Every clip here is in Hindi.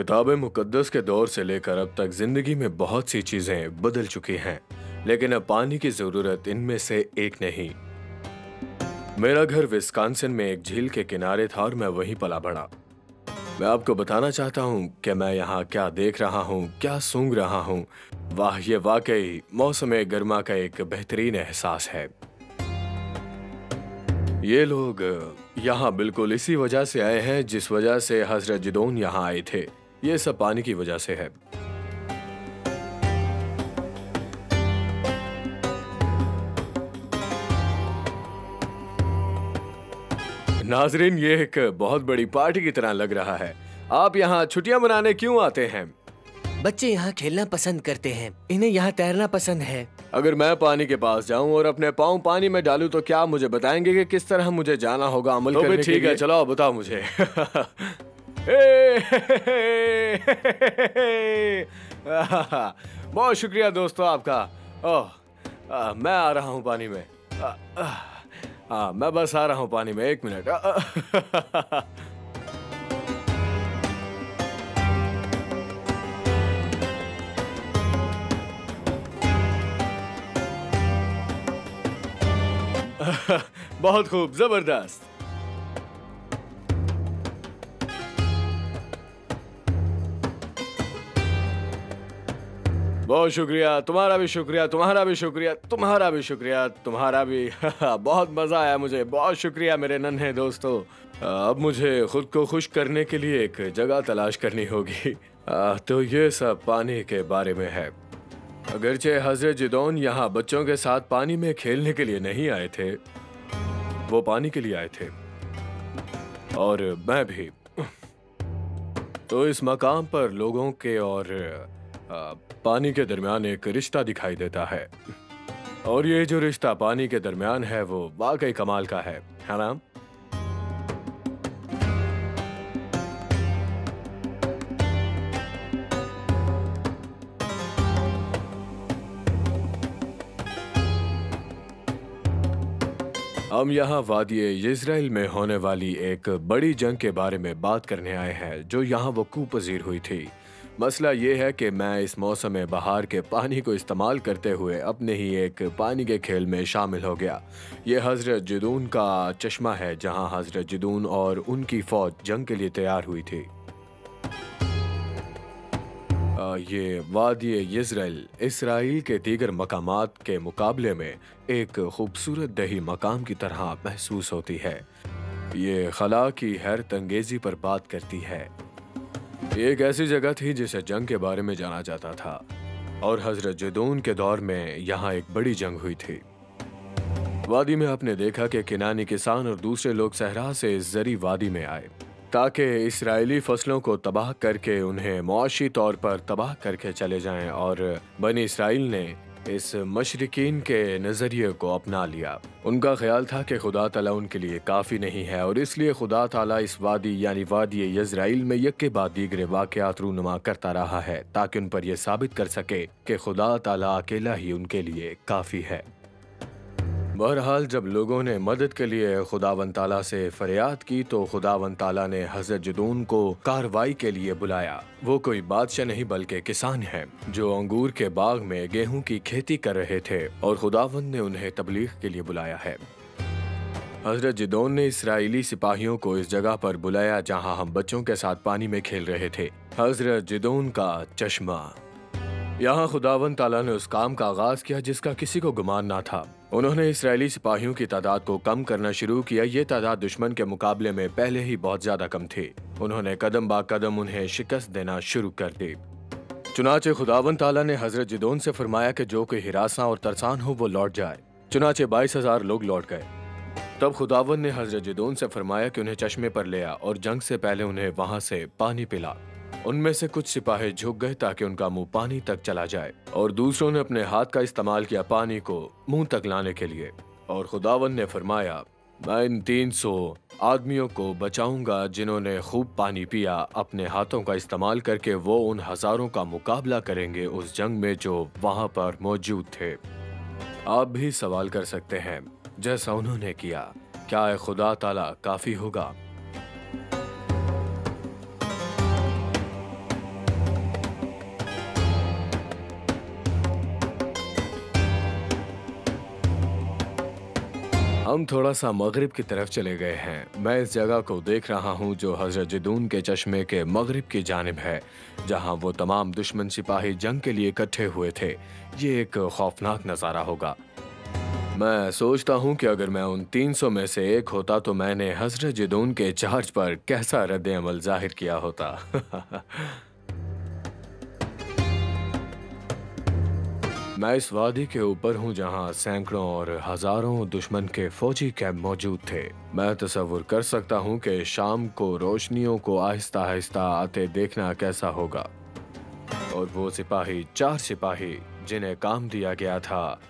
किताब मुकद्दस के दौर से लेकर अब तक जिंदगी में बहुत सी चीजें बदल चुकी हैं, लेकिन अब पानी की जरूरत इनमें से एक नहीं। मेरा घर विस्कॉन्सिन में एक झील के किनारे था और मैं वहीं पला बढ़ा। मैं आपको बताना चाहता हूँ कि मैं यहाँ क्या देख रहा हूँ, क्या सूंघ रहा हूँ। वाह, ये वाकई मौसम गर्मा का एक बेहतरीन एहसास है। ये लोग यहाँ बिल्कुल इसी वजह से आए हैं जिस वजह से हजरत जिदोन यहाँ आए थे। ये सब पानी की वजह से है। नाजरीन, ये एक बहुत बड़ी पार्टी की तरह लग रहा है। आप यहाँ छुट्टियां मनाने क्यों आते हैं? बच्चे यहाँ खेलना पसंद करते हैं, इन्हें यहाँ तैरना पसंद है। अगर मैं पानी के पास जाऊं और अपने पाँव पानी में डालूं तो क्या मुझे बताएंगे कि किस तरह मुझे जाना होगा अमल करने के लिए? ठीक है, चलो बताओ मुझे। बहुत शुक्रिया दोस्तों आपका। मैं आ रहा हूँ पानी में। मैं बस आ रहा हूँ पानी में, 1 मिनट। बहुत खूब, जबरदस्त। बहुत शुक्रिया, तुम्हारा भी शुक्रिया, तुम्हारा भी शुक्रिया, तुम्हारा भी शुक्रिया, तुम्हारा भी। बहुत मजा आया मुझे, बहुत शुक्रिया मेरे नन्हे दोस्तों। अब मुझे खुद को खुश करने के लिए एक जगह तलाश करनी होगी। तो ये सब पानी के बारे में है। अगरचे हजरत जिदोन यहाँ बच्चों के साथ पानी में खेलने के लिए नहीं आए थे, वो पानी के लिए आए थे, और मैं भी। तो इस मकाम पर लोगों के और पानी के दरमियान एक रिश्ता दिखाई देता है, और ये जो रिश्ता पानी के दरमियान है वो वाकई कमाल का है ना? हम यहाँ वादी इज़राइल में होने वाली एक बड़ी जंग के बारे में बात करने आए हैं जो यहाँ वकूअ पज़ीर हुई थी। मसला ये है कि मैं इस मौसम बहार के पानी को इस्तेमाल करते हुए अपने ही एक पानी के खेल में शामिल हो गया। ये हज़रत जिदून का चश्मा है जहाँ हज़रत जिदून और उनकी फ़ौज जंग के लिए तैयार हुई थी। ये वादी इज़राइल इसराइल के दीगर मकामात के मुकाबले में एक खूबसूरत दही मकाम की तरह महसूस होती है। ये खला की हैरत अंगेजी पर बात करती है। ये एक ऐसी जगह थी जिसे जंग के बारे में जाना जाता था, और हजरत जिदून के दौर में यहाँ एक बड़ी जंग हुई थी। वादी में आपने देखा कि किनानी किसान और दूसरे लोग सहरा से इस जरी वादी में आए ताकि इस्राएली फसलों को तबाह करके उन्हें मुआशी तौर पर तबाह करके चले जाएं, और बनी इस्राइल ने इस मशरिकीन के नज़रिए को अपना लिया। उनका ख्याल था कि खुदा ताला उनके लिए काफ़ी नहीं है, और इसलिए खुदा ताला इस वादी यानी वादी इज़राइल में यक के बाद दीगरे वाक़यात रूनुमा करता रहा है ताकि उन पर यह साबित कर सके कि खुदा ताला अकेला ही उनके लिए काफ़ी है। बहरहाल जब लोगों ने मदद के लिए खुदावंद ताला से फरियाद की तो खुदावंद ताला ने हजरत जिदून को कार्रवाई के लिए बुलाया। वो कोई बादशाह नहीं बल्कि किसान हैं जो अंगूर के बाग में गेहूं की खेती कर रहे थे, और खुदावंद ने उन्हें तबलीग के लिए बुलाया है। हजरत जिदून ने इस्राएली सिपाहियों को इस जगह पर बुलाया जहां हम बच्चों के साथ पानी में खेल रहे थे। हजरत जिदून का चश्मा। यहाँ खुदावंद ताला ने उस काम का आगाज किया जिसका किसी को गुमान ना था। उन्होंने इस्राएली सिपाहियों की तादाद को कम करना शुरू किया। ये तादाद दुश्मन के मुकाबले में पहले ही बहुत ज्यादा कम थी। उन्होंने कदम बा कदम उन्हें शिकस्त देना शुरू कर दी। चुनाचे खुदावंद ताला ने हजरत जिदोन से फरमाया कि जो कोई हिरासा और तरसान हो वो लौट जाए। चुनाचे 22,000 लोग लौट गए। तब खुदावंद ने हजरत जिदोन से फरमाया कि उन्हें चश्मे पर ले आ और जंग से पहले उन्हें वहां से पानी पिला। उनमें से कुछ सिपाही झुक गए ताकि उनका मुंह पानी तक चला जाए, और दूसरों ने अपने हाथ का इस्तेमाल किया पानी को मुंह तक लाने के लिए। और खुदावंद ने फरमाया, मैं इन 300 आदमियों को बचाऊंगा जिन्होंने खूब पानी पिया। अपने हाथों का इस्तेमाल करके वो उन हजारों का मुकाबला करेंगे उस जंग में जो वहां पर मौजूद थे। आप भी सवाल कर सकते हैं जैसा उन्होंने किया, क्या खुदा ताला काफी होगा? हम थोड़ा सा मगरिब की तरफ चले गए हैं। मैं इस जगह को देख रहा हूँ जो हजरत जिदून के चश्मे के मगरिब की जानिब है, जहाँ वो तमाम दुश्मन सिपाही जंग के लिए इकट्ठे हुए थे। ये एक खौफनाक नज़ारा होगा। मैं सोचता हूँ कि अगर मैं उन 300 में से एक होता तो मैंने हजरत जिदून के चार्ज पर कैसा रद्द अमल जाहिर किया होता। मैं इस वादी के ऊपर हूँ जहाँ सैकड़ों और हजारों दुश्मन के फौजी कैंप मौजूद थे। मैं तसव्वुर कर सकता हूँ कि शाम को रोशनियों को आहिस्ता आहिस्ता आते देखना कैसा होगा, और वो सिपाही, 4 सिपाही जिन्हें काम दिया गया था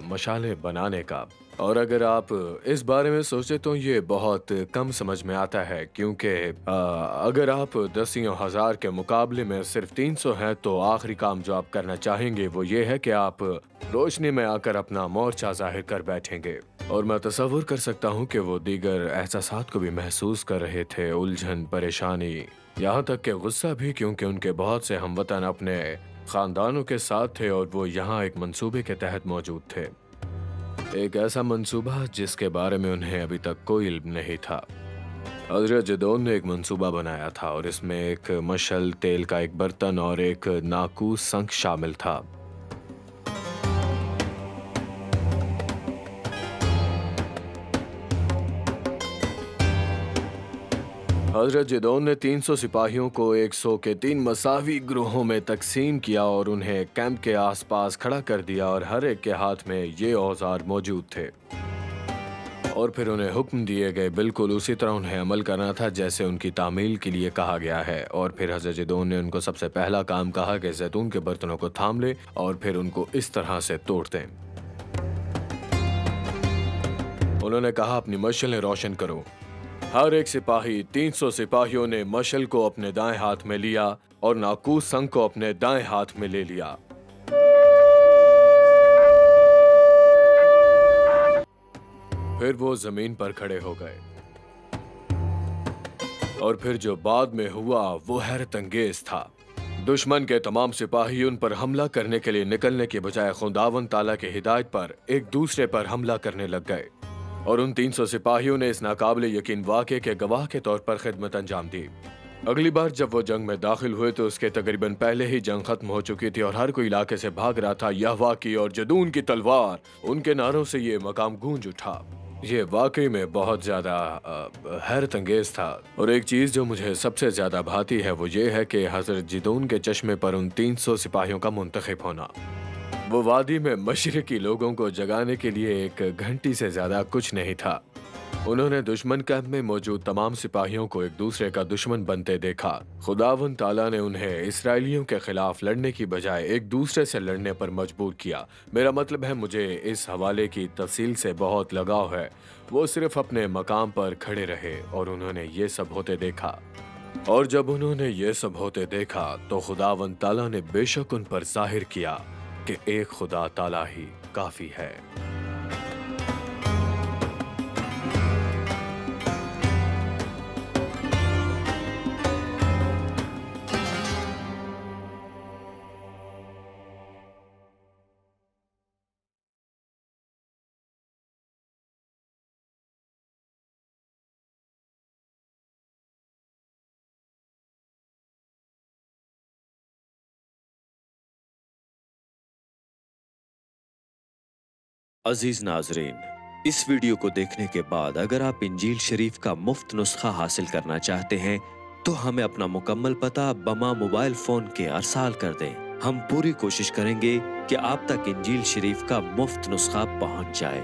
मशाले बनाने का। और अगर आप इस बारे में सोचे तो ये बहुत कम समझ में आता है, क्योंकि अगर आप दसियों हजार के मुकाबले में सिर्फ 300 हैं तो आखिरी काम जो आप करना चाहेंगे वो ये है कि आप रोशनी में आकर अपना मोर्चा जाहिर कर बैठेंगे। और मैं तसव्वुर कर सकता हूँ कि वो दीगर एहसासात को भी महसूस कर रहे थे, उलझन, परेशानी, यहाँ तक कि गुस्सा भी, क्योंकि उनके बहुत से हमवतन अपने खानदानों के साथ थे और वो यहाँ एक मंसूबे के तहत मौजूद थे। एक ऐसा मंसूबा जिसके बारे में उन्हें अभी तक कोई इल्म नहीं था। हजरत जिदून ने एक मंसूबा बनाया था और इसमें एक मशल, तेल का एक बर्तन और एक नाकूस शंख शामिल था। हजरत जिदून ने 300 सिपाहियों को 100 के 3 मसावी ग्रोहों में तकसीम किया और उन्हें कैंप के आसपास खड़ा कर दिया, और हर एक के हाथ में ये औजार मौजूद थे। और फिर उन्हें हुक्म दिए गए बिल्कुल उसी तरह उन्हें अमल करना था जैसे उनकी तामील के लिए कहा गया है। और फिर हजरत जिदून ने उनको सबसे पहला काम कहा कि जैतून के बर्तनों को थाम ले और फिर उनको इस तरह से तोड़ दें। उन्होंने कहा, अपनी मशालें रोशन करो। हर एक सिपाही, 300 सिपाहियों ने मशल को अपने दाएं हाथ में लिया और नाकूस शंख को अपने दाएं हाथ में ले लिया। फिर वो जमीन पर खड़े हो गए और फिर जो बाद में हुआ वो हैरत अंगेज था। दुश्मन के तमाम सिपाही उन पर हमला करने के लिए निकलने के बजाय खुदावंद ताला की हिदायत पर एक दूसरे पर हमला करने लग गए, और उन 300 सिपाहियों ने इस नाकाबिले यकीन वाक़े के गवाह के तौर पर खिदमत अंजाम दी। अगली बार जब वो जंग में दाखिल हुए तो उसके तकरीबन पहले ही जंग खत्म हो चुकी थी और हर कोई इलाके से भाग रहा था। यहवा की और जदून की तलवार, उनके नारों से ये मकाम गूंज उठा। ये वाकई में बहुत ज्यादा हैरत अंगेज था। और एक चीज जो मुझे सबसे ज्यादा भाती है वो ये है कि हजरत जिदून के चश्मे पर उन 300 सिपाहियों का मुंतखब होना। वो वादी में मशरिकी लोगों को जगाने के लिए एक घंटी से ज्यादा कुछ नहीं था। उन्होंने दुश्मन कैंप में मौजूद तमाम सिपाहियों को एक दूसरे का दुश्मन बनते देखा। खुदावंद ताला ने उन्हें इसराइलियों के खिलाफ लड़ने की बजाय एक दूसरे से लड़ने पर मजबूर किया। मेरा मतलब है, मुझे इस हवाले की तफसील से बहुत लगाव है। वो सिर्फ अपने मकाम पर खड़े रहे और उन्होंने ये सब होते देखा। और जब उन्होंने ये सब होते देखा तो खुदावंद ताला ने बेशक उन पर जाहिर किया कि एक खुदा ताला ही काफी है। अजीज नाजरीन, इस वीडियो को देखने के बाद अगर आप इंजील शरीफ का मुफ्त नुस्खा हासिल करना चाहते हैं तो हमें अपना मुकम्मल पता बमा मोबाइल फोन के अरसाल कर दें। हम पूरी कोशिश करेंगे कि आप तक इंजील शरीफ का मुफ्त नुस्खा पहुंच जाए।